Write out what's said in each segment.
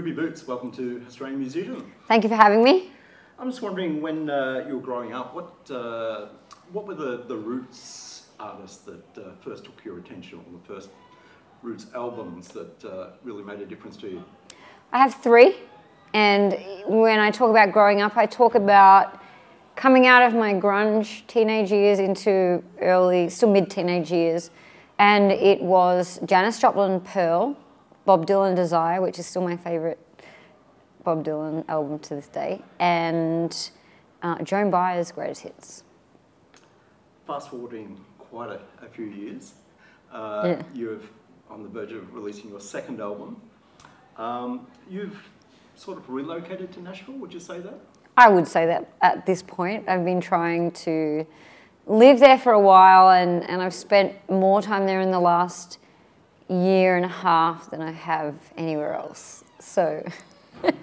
Ruby Boots, welcome to Australian Musician. Thank you for having me. I'm just wondering, when you were growing up, what were the roots artists that first took your attention, or the first roots albums that really made a difference to you? I have three, and when I talk about growing up, I talk about coming out of my grunge teenage years into still mid-teenage years, and it was Janis, Joplin, Pearl, Bob Dylan, Desire, which is still my favourite Bob Dylan album to this day, and Joan Baez's Greatest Hits. Fast forwarding quite a few years, Yeah. you're on the verge of releasing your second album. You've sort of relocated to Nashville, would you say that? I would say that at this point. I've been trying to live there for a while, and I've spent more time there in the last year and a half than I have anywhere else. So,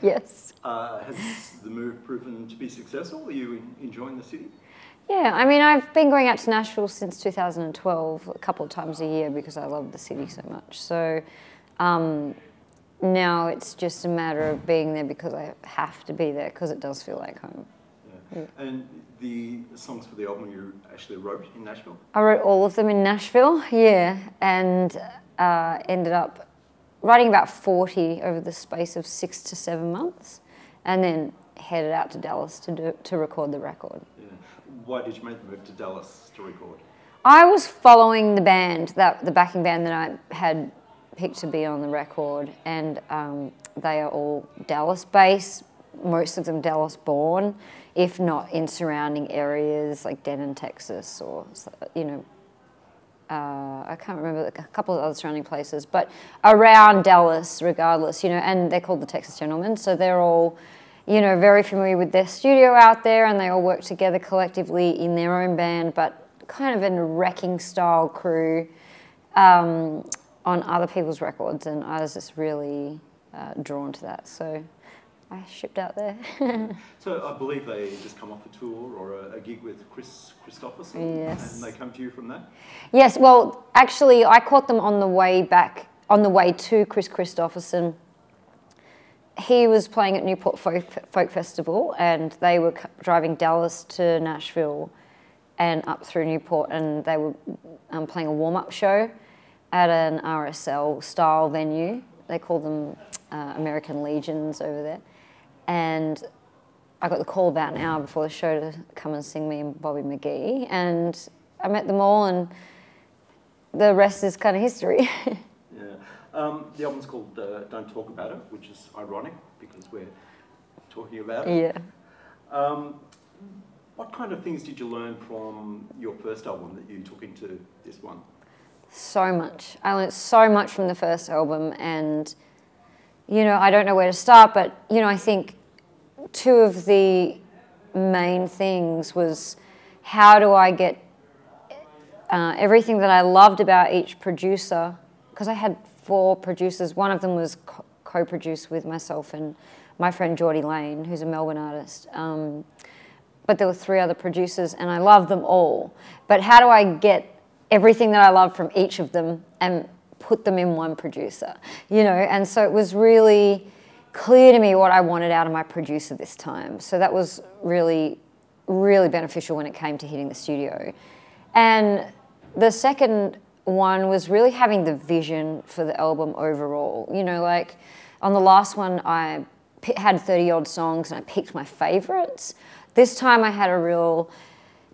yes. Has the move proven to be successful? Are you enjoying the city? Yeah, I mean, I've been going out to Nashville since 2012, a couple of times a year, because I love the city so much. So now it's just a matter of being there because I have to be there, because it does feel like home. Yeah. And the songs for the album you actually wrote in Nashville? I wrote all of them in Nashville, yeah, and ended up writing about 40 over the space of 6 to 7 months, and then headed out to Dallas to record the record. Yeah. Why did you make the move to Dallas to record? I was following the band, the backing band that I had picked to be on the record, and they are all Dallas-based, most of them Dallas-born, if not in surrounding areas like Denton, Texas, or, you know, I can't remember, a couple of other surrounding places, but around Dallas regardless, you know, and they're called the Texas Gentlemen, so they're all, you know, very familiar with their studio out there, and they all work together collectively in their own band, but kind of in a wrecking style crew on other people's records, and I was just really drawn to that, so I shipped out there. So I believe they just come off a tour or a gig with Chris Christopherson, yes. And they come to you from that? Yes, well, actually, I caught them on the way back, on the way to Chris Christopherson. He was playing at Newport Folk Festival, and they were driving Dallas to Nashville and up through Newport, and they were playing a warm-up show at an RSL-style venue. They call them American Legions over there. And I got the call about an hour before the show to come and sing me and Bobby McGee, and I met them all, and the rest is kind of history. Yeah. The album's called Don't Talk About It, which is ironic because we're talking about it. Yeah. What kind of things did you learn from your first album that you took into this one? So much. I learned so much from the first album, and, you know, I don't know where to start, but, you know, I think two of the main things was, how do I get everything that I loved about each producer, because I had 4 producers. One of them was co-produced with myself and my friend Geordie Lane, who's a Melbourne artist. But there were 3 other producers, and I loved them all. But how do I get everything that I love from each of them and put them in one producer, you know? And so it was really clear to me what I wanted out of my producer this time. So that was really, really beneficial when it came to hitting the studio. And the second one was really having the vision for the album overall. You know, like on the last one, I had 30-odd songs and I picked my favorites. This time I had a real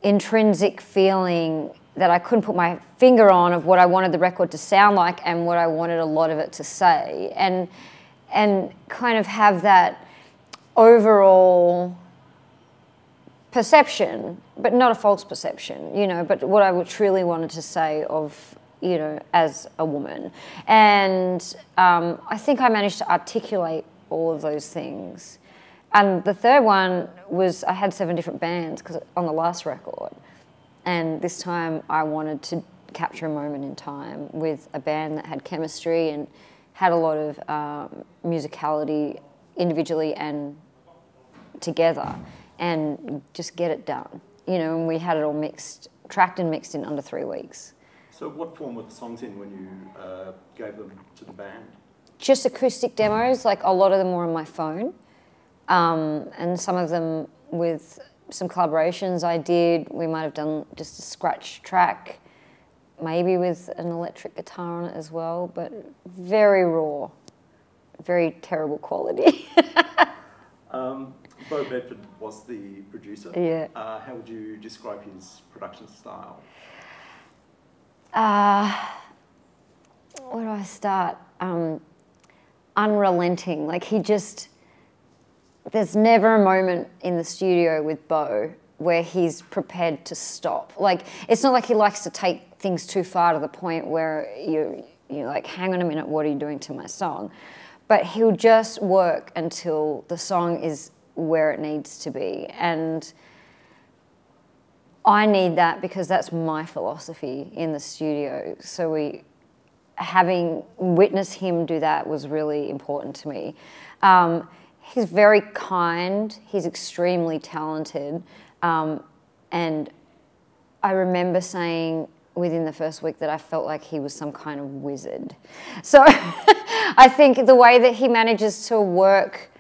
intrinsic feeling that I couldn't put my finger on of what I wanted the record to sound like and what I wanted a lot of it to say, and kind of have that overall perception, but not a false perception, you know, but what I truly wanted to say of, you know, as a woman. And I think I managed to articulate all of those things. And the third one was, I had 7 different bands on the last record. And this time I wanted to capture a moment in time with a band that had chemistry and had a lot of musicality individually and together, and just get it done. You know, and we had it all mixed, tracked and mixed in under 3 weeks. So what form were the songs in when you gave them to the band? just acoustic demos, like a lot of them were on my phone, and some of them with some collaborations I did. We might have done just a scratch track, maybe with an electric guitar on it as well, but very raw, very terrible quality. Bo Bedford was the producer. Yeah. How would you describe his production style? Where do I start? Unrelenting. Like there's never a moment in the studio with Bo where he's prepared to stop. Like, it's not like he likes to take things too far to the point where you're like, hang on a minute, what are you doing to my song? But he'll just work until the song is where it needs to be. And I need that because that's my philosophy in the studio. So having witnessed him do that was really important to me. He's very kind, he's extremely talented, and I remember saying within the first week that I felt like he was some kind of wizard. So I think the way that he manages to work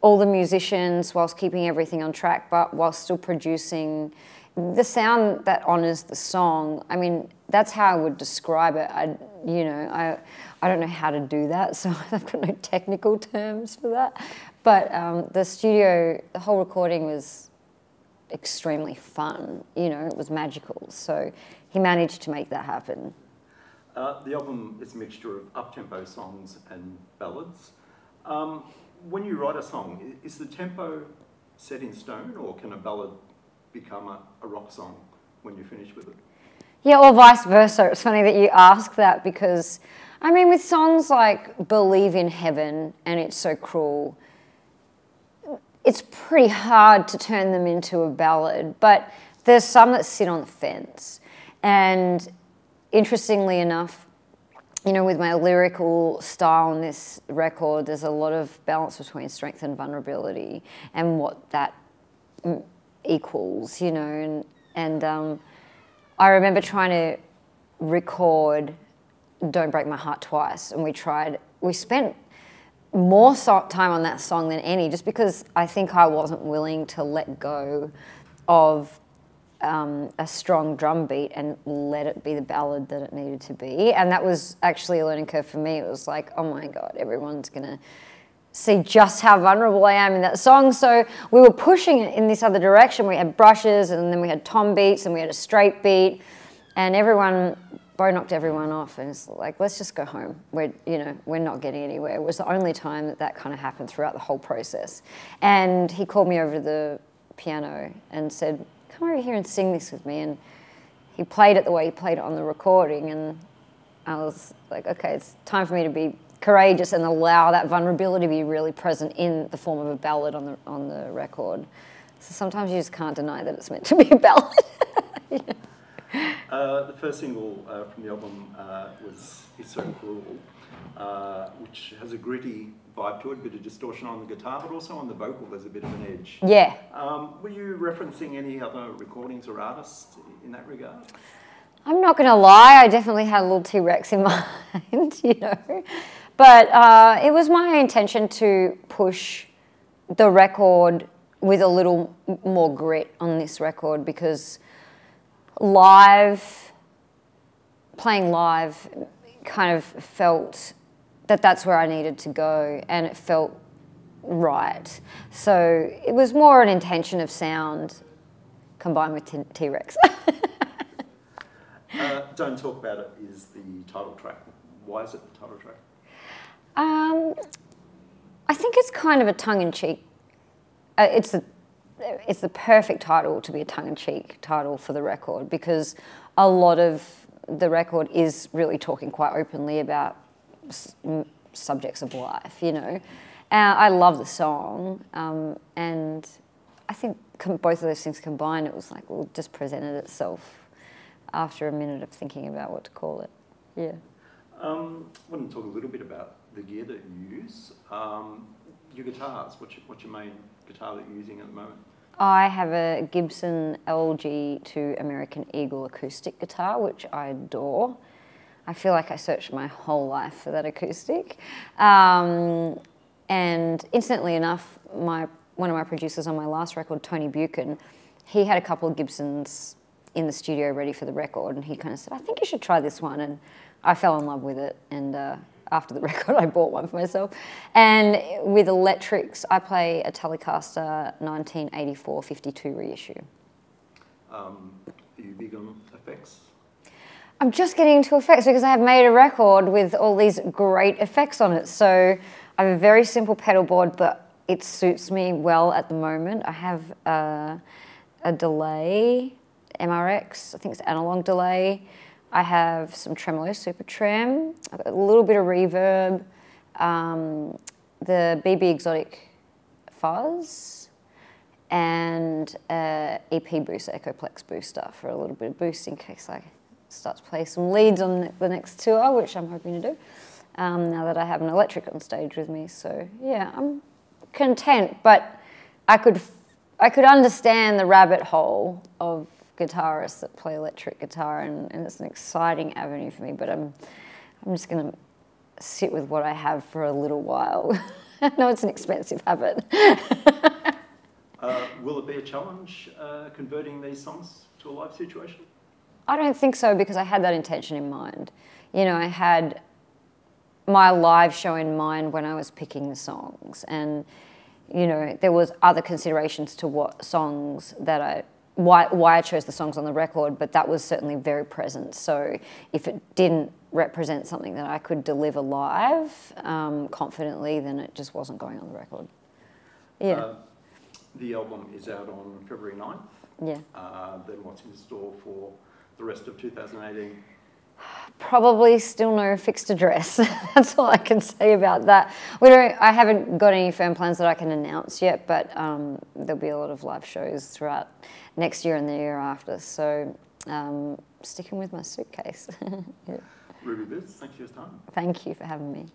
all the musicians whilst keeping everything on track, but while still producing the sound that honours the song, I mean, that's how I would describe it. I don't know how to do that, so I've got no technical terms for that. But the whole recording was extremely fun. It was magical. So he managed to make that happen. The album is a mixture of up-tempo songs and ballads. When you write a song, is the tempo set in stone, or can a ballad become a rock song when you finish with it? Yeah, or vice versa. It's funny that you ask that because, I mean, with songs like Believe in Heaven and It's So Cruel, it's pretty hard to turn them into a ballad, but there's some that sit on the fence. And interestingly enough, with my lyrical style on this record, there's a lot of balance between strength and vulnerability and what that equals, and I remember trying to record Don't Break My Heart Twice, and we spent more time on that song than any, just because I think I wasn't willing to let go of a strong drum beat and let it be the ballad that it needed to be. And that was actually a learning curve for me. It was like, oh my God, everyone's gonna see just how vulnerable I am in that song. So we were pushing it in this other direction. We had brushes, and then we had tom beats, and we had a straight beat, and Bo knocked everyone off, and it's like, let's just go home. We're not getting anywhere. It was the only time that kind of happened throughout the whole process. And he called me over to the piano and said, come over here and sing this with me. And he played it the way he played it on the recording, and I was like, okay, it's time for me to be courageous and allow that vulnerability to be really present in the form of a ballad on the record. So sometimes you just can't deny that it's meant to be a ballad. The first single from the album was It's So Cruel, which has a gritty vibe to it, a bit of distortion on the guitar, but also on the vocal there's a bit of an edge. Yeah. Were you referencing any other recordings or artists in that regard? I'm not going to lie, I definitely had a little T-Rex in mind, But it was my intention to push the record with a little more grit on this record, because playing live kind of felt that that's where I needed to go, and it felt right. So it was more an intention of sound combined with T-Rex. Don't Talk About It is the title track. Why is it the title track? I think it's kind of a tongue-in-cheek. It's the perfect title to be a tongue-in-cheek title for the record, because a lot of the record is really talking quite openly about subjects of life, I love the song, and I think both of those things combined, it was like, well, just presented itself after a minute of thinking about what to call it. Yeah. I want to talk a little bit about the gear that you use. Your guitars, what's your main guitar that you're using at the moment? I have a Gibson LG to American Eagle acoustic guitar, which I adore. I feel like I searched my whole life for that acoustic. And incidentally enough, one of my producers on my last record, Tony Buchan, he had a couple of Gibsons in the studio ready for the record, and he kind of said, I think you should try this one. And I fell in love with it, and after the record I bought one for myself. And with electrics, I play a Telecaster 1984 52 reissue. Are you big on effects? I'm just getting into effects because I have made a record with all these great effects on it. So I have a very simple pedal board, but it suits me well at the moment. I have a delay, MRX, I think it's analog delay. I have some tremolo super trem, a little bit of reverb, the BB Exotic fuzz, and EP boost, Echoplex booster for a little bit of boost in case I start to play some leads on the next tour, which I'm hoping to do, now that I have an electric on stage with me. So yeah, I'm content, but I could understand the rabbit hole of guitarists that play electric guitar, and it's an exciting avenue for me, but I'm just going to sit with what I have for a little while. I know it's an expensive habit. Will it be a challenge converting these songs to a live situation? I don't think so, because I had that intention in mind. You know, I had my live show in mind when I was picking the songs, and you know, there was other considerations to what songs that why I chose the songs on the record, but that was certainly very present. So if it didn't represent something that I could deliver live confidently, then it just wasn't going on the record. Yeah. The album is out on February 9th. Yeah. Then what's in store for the rest of 2018? Probably still no fixed address. That's all I can say about that. I haven't got any firm plans that I can announce yet, but there'll be a lot of live shows throughout next year and the year after. So sticking with my suitcase. Yeah. Ruby Boots, thanks for your time. Thank you for having me.